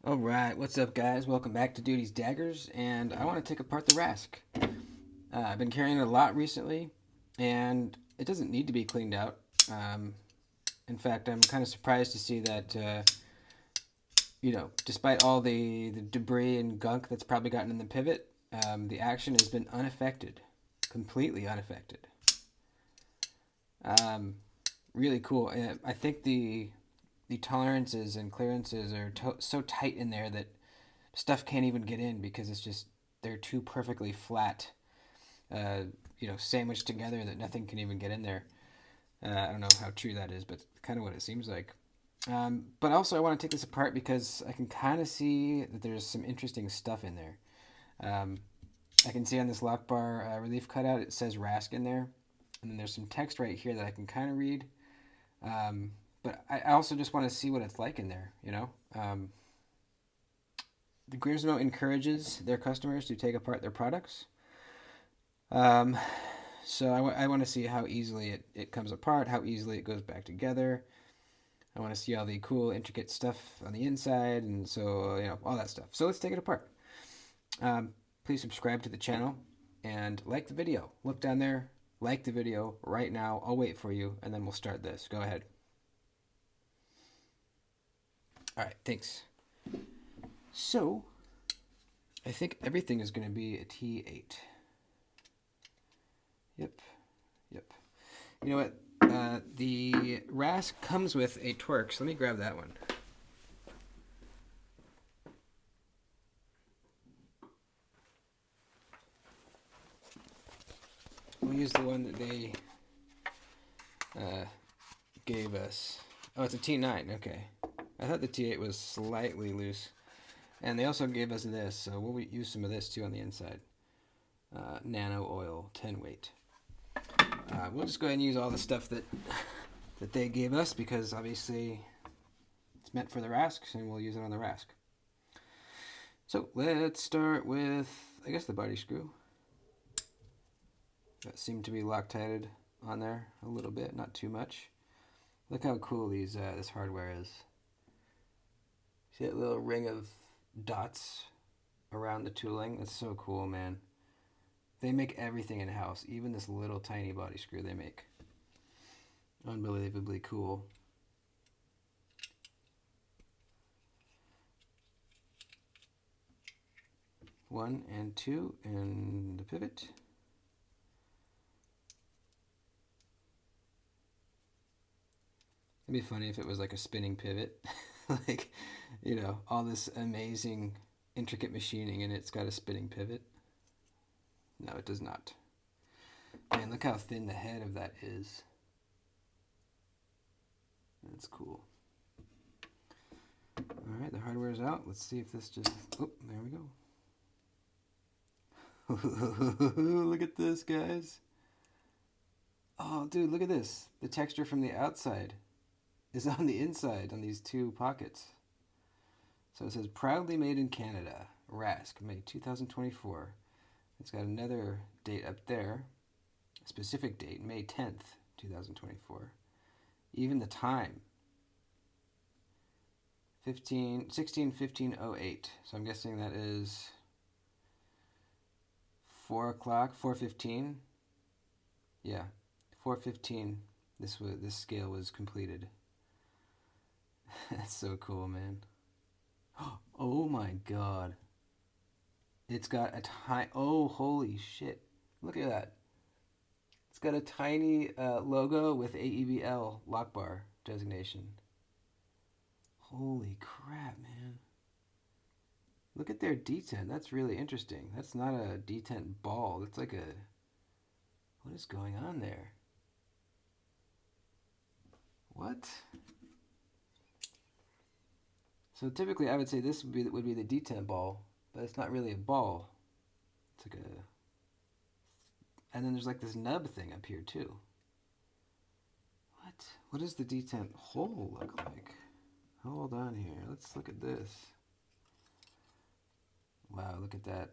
All right, what's up, guys? Welcome back to Duty's Daggers, and I want to take apart the Rask. I've been carrying it a lot recently, and it doesn't need to be cleaned out. Um, in fact, I'm kind of surprised to see that, despite all the debris and gunk that's probably gotten in the pivot, the action has been unaffected, completely unaffected. Um, really cool. I think the tolerances and clearances are so tight in there that stuff can't even get in because they're too perfectly flat, uh, sandwiched together that nothing can even get in there. I don't know how true that is, but kind of what it seems like. But also, I want to take this apart because I can kind of see that there's some interesting stuff in there. Um, I can see on this lock bar relief cutout it says Rask in there, and then there's some text right here that I can kind of read. Um, but I also just want to see what it's like in there. The Grimsmo encourages their customers to take apart their products. Um, so I want to see how easily it comes apart, how easily it goes back together. I want to see all the cool, intricate stuff on the inside, and so, all that stuff. So let's take it apart. Please subscribe to the channel and like the video. Look down there, like the video right now. I'll wait for you, and then we'll start this. Go ahead. All right, thanks. So, I think everything is going to be a T8. Yep, yep. You know what? The Rask comes with a Torx. Let me grab that one. We'll use the one that they gave us. Oh, it's a T9. Okay. I thought the T8 was slightly loose. And they also gave us this, so we'll use some of this too on the inside. Nano oil, 10 weight. We'll just go ahead and use all the stuff that they gave us because obviously it's meant for the Rasks and we'll use it on the Rask. So let's start with, I guess, the body screw. That seemed to be Loctited on there a little bit, not too much. Look how cool this hardware is. See that little ring of dots around the tooling? That's so cool, man. They make everything in-house, even this little tiny body screw they make. Unbelievably cool. One and two, and the pivot. It'd be funny if it was like a spinning pivot. Like, all this amazing, intricate machining and it's got a spinning pivot. No, it does not. Man, look how thin the head of that is. That's cool. Alright, the hardware's out. Let's see if this just... Oh, there we go. Look at this, guys. Oh, dude, look at this. The texture from the outside is on the inside on these two pockets. So it says, proudly made in Canada, Rask, May 2024. It's got another date up there, a specific date, May 10th, 2024. Even the time, 16/15/08. So I'm guessing that is 4 o'clock, 4:15. Yeah, 4:15. This scale was completed. That's so cool, man. Oh my god. It's got a tiny... Oh, holy shit. Look at that. It's got a tiny logo with AEBL lock bar designation. Holy crap, man. Look at their detent. That's really interesting. That's not a detent ball. That's like a... What is going on there? What? So typically I would say this would be the detent ball, but it's not really a ball. It's like a... And then there's like this nub thing up here too. What? What does the detent hole look like? Hold on here. Let's look at this. Wow, look at that.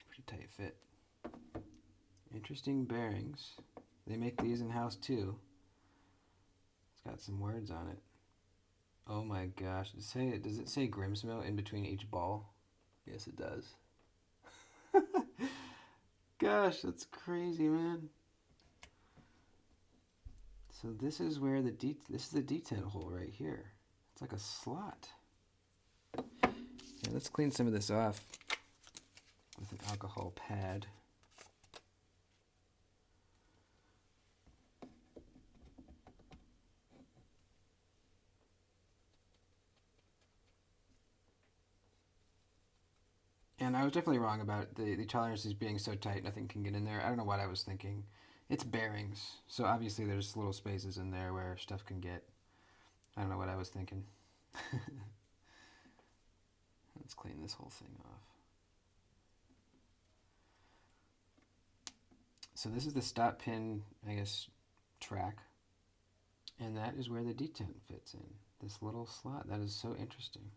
Pretty tight fit. Interesting bearings. They make these in-house too. got some words on it. Oh my gosh. Does it say Grimsmo in between each ball? Yes, it does. Gosh, that's crazy, man. So this is where this is the detent hole right here. It's like a slot. Yeah, let's clean some of this off with an alcohol pad. And I was definitely wrong about the tolerances being so tight nothing can get in there. I don't know what I was thinking. It's bearings, so obviously there's little spaces in there where stuff can get. I don't know what I was thinking. Let's clean this whole thing off. So this is the stop pin, I guess, track. And that is where the detent fits in. This little slot. That is so interesting.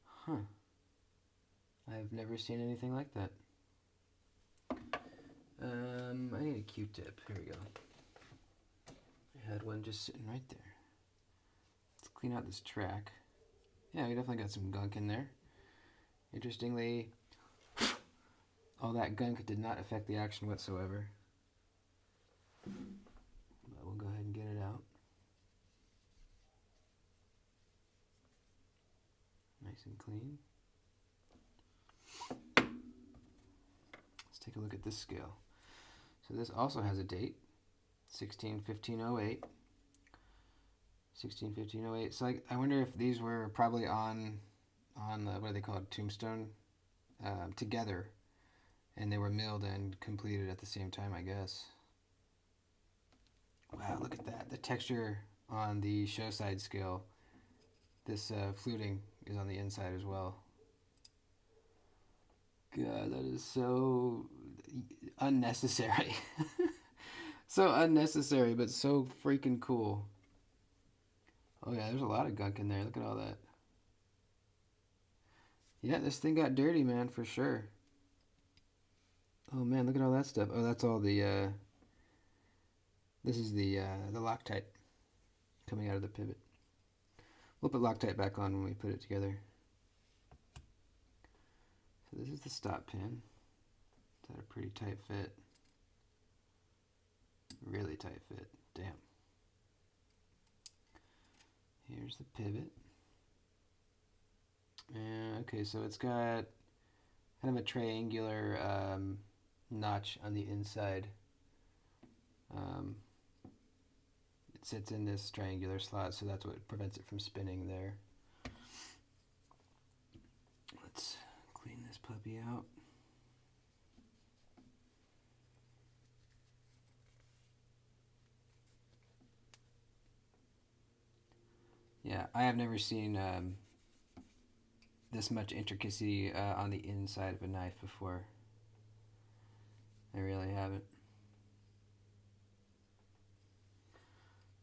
Huh. I've never seen anything like that. I need a Q-tip. Here we go. I had one just sitting right there. Let's clean out this track. Yeah, we definitely got some gunk in there. Interestingly, all that gunk did not affect the action whatsoever. But we'll go ahead and get it out. Nice and clean. Let's take a look at this scale. So this also has a date, 16/15/08. 16/15/08. So I wonder if these were probably on the, what are they called, tombstone, together, and they were milled and completed at the same time, I guess. Wow, look at that. The texture on the show side scale, this fluting is on the inside as well. God, that is so unnecessary. So unnecessary, but so freaking cool. Oh yeah, there's a lot of gunk in there. Look at all that. Yeah, this thing got dirty, man, for sure. Oh man, look at all that stuff. Oh, that's all the, this is the Loctite coming out of the pivot. We'll put Loctite back on when we put it together. So this is the stop pin. Is that a pretty tight fit? Really tight fit. Damn. Here's the pivot. Okay, so it's got kind of a triangular notch on the inside. It sits in this triangular slot, so that's what prevents it from spinning there. Let's clean this puppy out. Yeah, I have never seen this much intricacy on the inside of a knife before. I really haven't.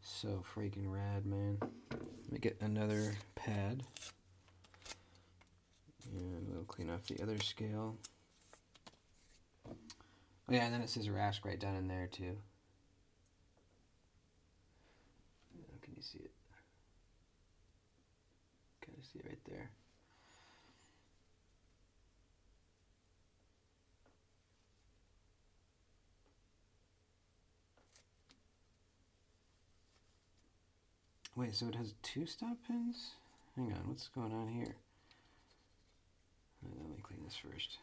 So freaking rad, man. Let me get another pad. And we'll clean off the other scale. Oh yeah, and then it says Rask right down in there too. Can you see it? Kind of see it right there. Wait, so it has two stop pins? Hang on, what's going on here? Let me clean this first.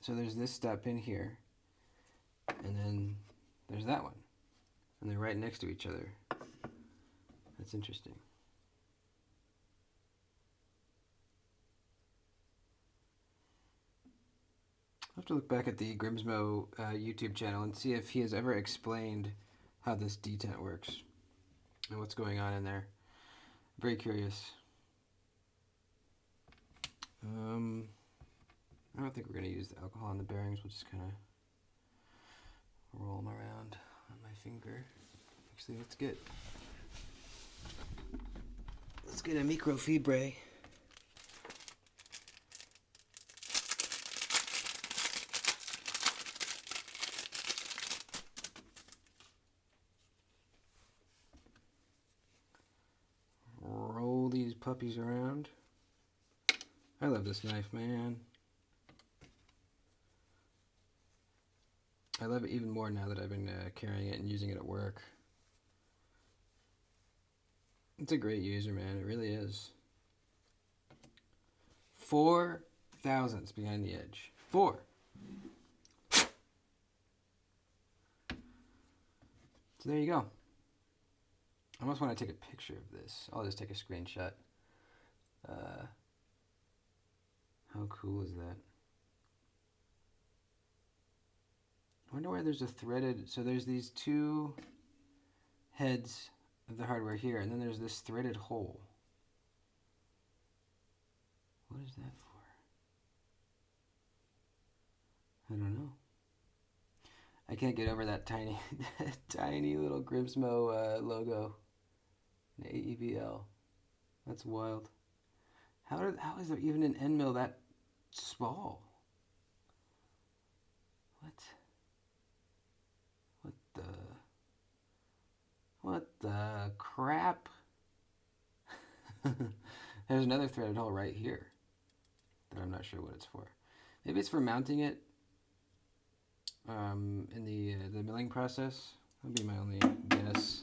So there's this stop pin here, and then there's that one. And they're right next to each other. That's interesting. I'll have to look back at the Grimsmo YouTube channel and see if he has ever explained how this detent works and what's going on in there. Very curious. I don't think we're going to use the alcohol on the bearings. We'll just kind of roll them around on my finger. Actually, let's get Let's get a microfibre. Roll these puppies around. I love this knife, man. I love it even more now that I've been carrying it and using it at work. It's a great user, man. It really is. 4 thousandths behind the edge. 4. So there you go. I almost want to take a picture of this. I'll just take a screenshot. How cool is that? I wonder why there's a threaded... So there's these 2 heads of the hardware here, and then there's this threaded hole. What is that for? I don't know. I can't get over that tiny, tiny little Grimsmo logo. An AEBL. That's wild. How is there even an end mill that small? What the crap? There's another threaded hole right here that I'm not sure what it's for. Maybe it's for mounting it in the milling process. That'd be my only guess.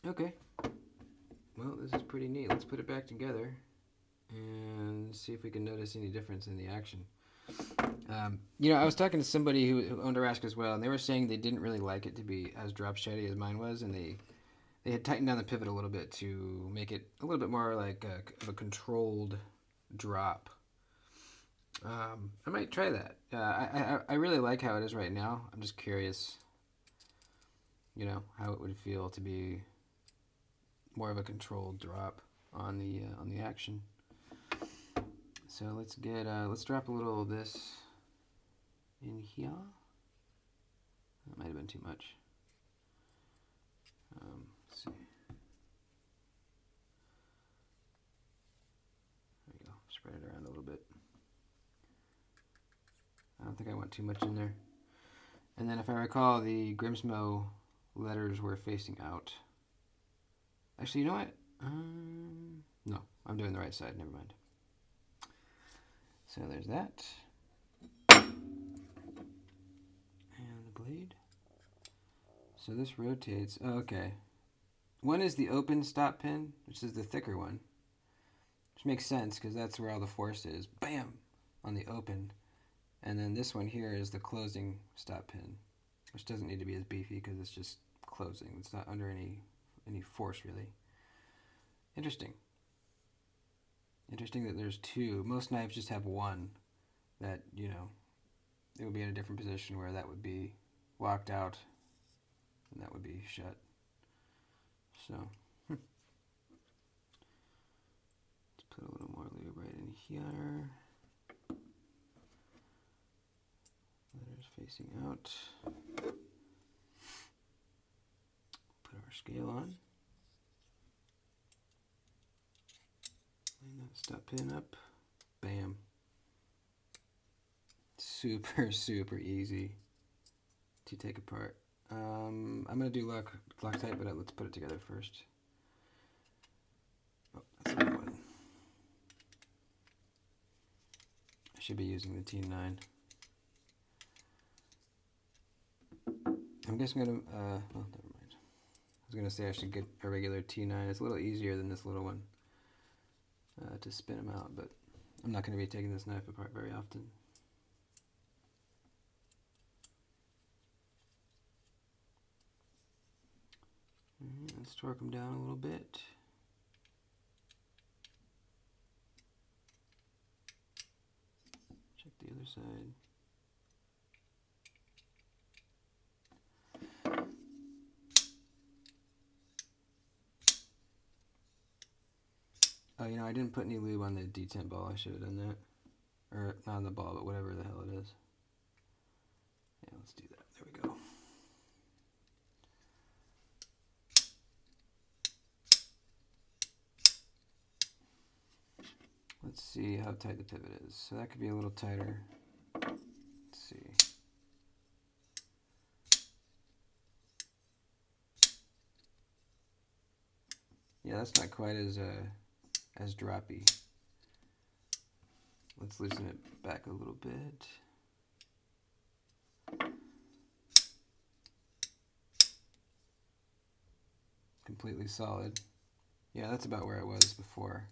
Okay. Well, this is pretty neat. Let's put it back together and see if we can notice any difference in the action. You know, I was talking to somebody who owned a Rask as well, and they were saying they didn't really like it to be as drop sheddy as mine was, and they had tightened down the pivot a little bit to make it a little bit more like a controlled drop. I might try that. I really like how it is right now. I'm just curious, you know, how it would feel to be more of a controlled drop on the action. So let's drop a little of this in here. That might have been too much. Let's see. There we go. Spread it around a little bit. I don't think I want too much in there. And then if I recall, the Grimsmo letters were facing out. Actually, you know what? No, I'm doing the right side. Never mind. So there's that. And the blade. So this rotates. Oh, okay. One is the open stop pin, which is the thicker one. Which makes sense because that's where all the force is. Bam! On the open. And then this one here is the closing stop pin, which doesn't need to be as beefy because it's just closing. It's not under any force really. Interesting. Interesting that there's 2. Most knives just have one that, you know, it would be in a different position where that would be locked out and that would be shut. So, let's put a little more lube right in here. Letters facing out. Put our scale on. Line that stop pin up. Bam. Super, super easy to take apart. I'm going to do Loctite, but let's put it together first. Oh, that's the wrong one. I should be using the T9. I'm guessing I'm going to, oh, never mind. I was going to say I should get a regular T9. It's a little easier than this little one to spin them out, but I'm not going to be taking this knife apart very often. Let's torque them down a little bit. Check the other side. Oh, you know, I didn't put any lube on the detent ball. I should have done that. Or not on the ball, but whatever the hell it is. Yeah, let's do that. There we go. Let's see how tight the pivot is. So that could be a little tighter. Let's see. Yeah, that's not quite as droppy. Let's loosen it back a little bit. Completely solid. Yeah, that's about where I was before.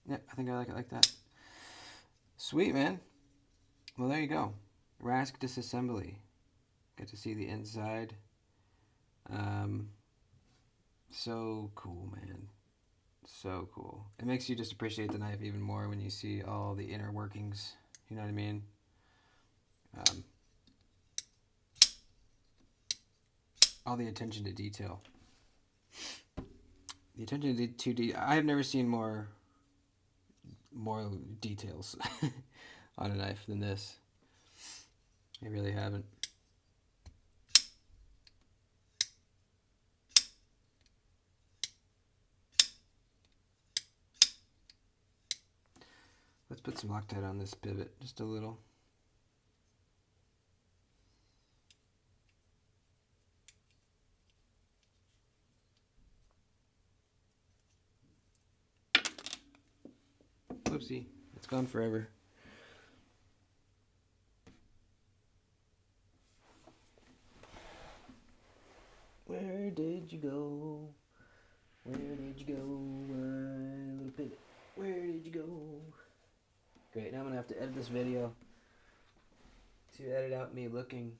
Yeah, I think I like it like that. Sweet, man. Well, there you go. Rask Disassembly. Get to see the inside. So cool, man. So cool. It makes you just appreciate the knife even more when you see all the inner workings. You know what I mean? All the attention to detail. The attention to detail. I have never seen more details on a knife than this. I really haven't. Let's put some Loctite on this pivot, just a little. Whoopsie, it's gone forever. Where did you go? Where did you go, my little pivot? Where did you go? Great, now I'm going to have to edit this video to edit out me looking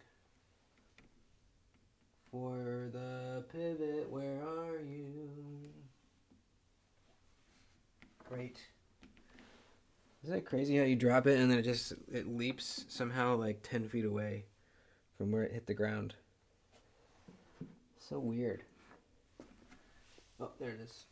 for the pivot. Where are you? Great. Isn't that crazy how you drop it and then it leaps somehow like 10 feet away from where it hit the ground? So weird. Oh, there it is.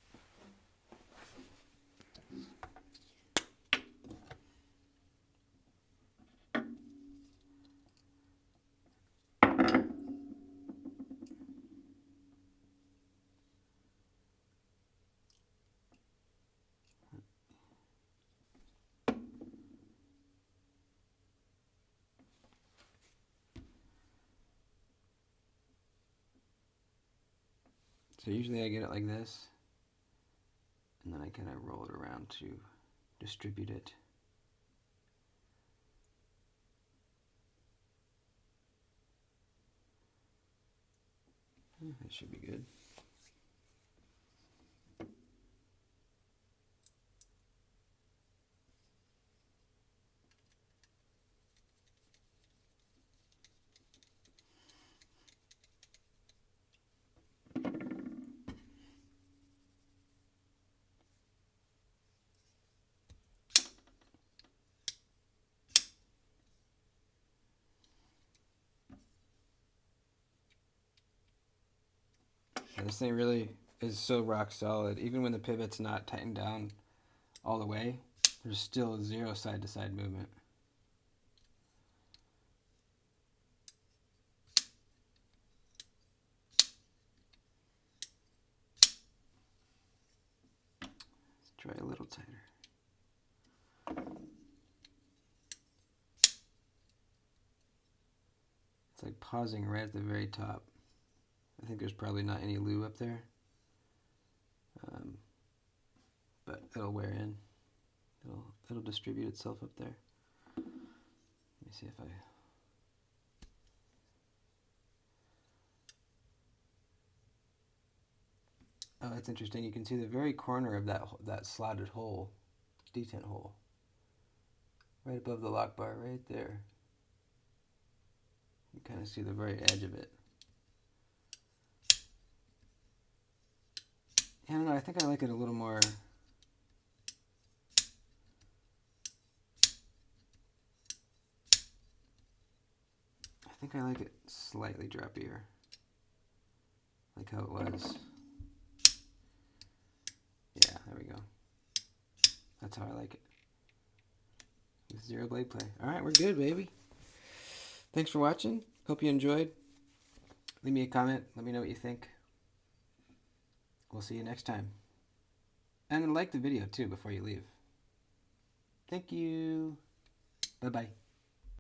So usually I get it like this, and then I kind of roll it around to distribute it. That should be good. And this thing really is so rock solid. Even when the pivot's not tightened down all the way, there's still zero side-to-side movement. Let's try a little tighter. It's like pausing right at the very top. I think there's probably not any lube up there, but it'll wear in. It'll distribute itself up there. Let me see if I. Oh, that's interesting. You can see the very corner of that slotted hole, detent hole, right above the lock bar, right there. You kind of see the very edge of it. I don't know, I think I like it a little more. I think I like it slightly droppier, like how it was. Yeah, there we go. That's how I like it. With zero blade play. Alright, we're good, baby. Thanks for watching. Hope you enjoyed. Leave me a comment. Let me know what you think. We'll see you next time. And like the video too before you leave. Thank you. Bye-bye.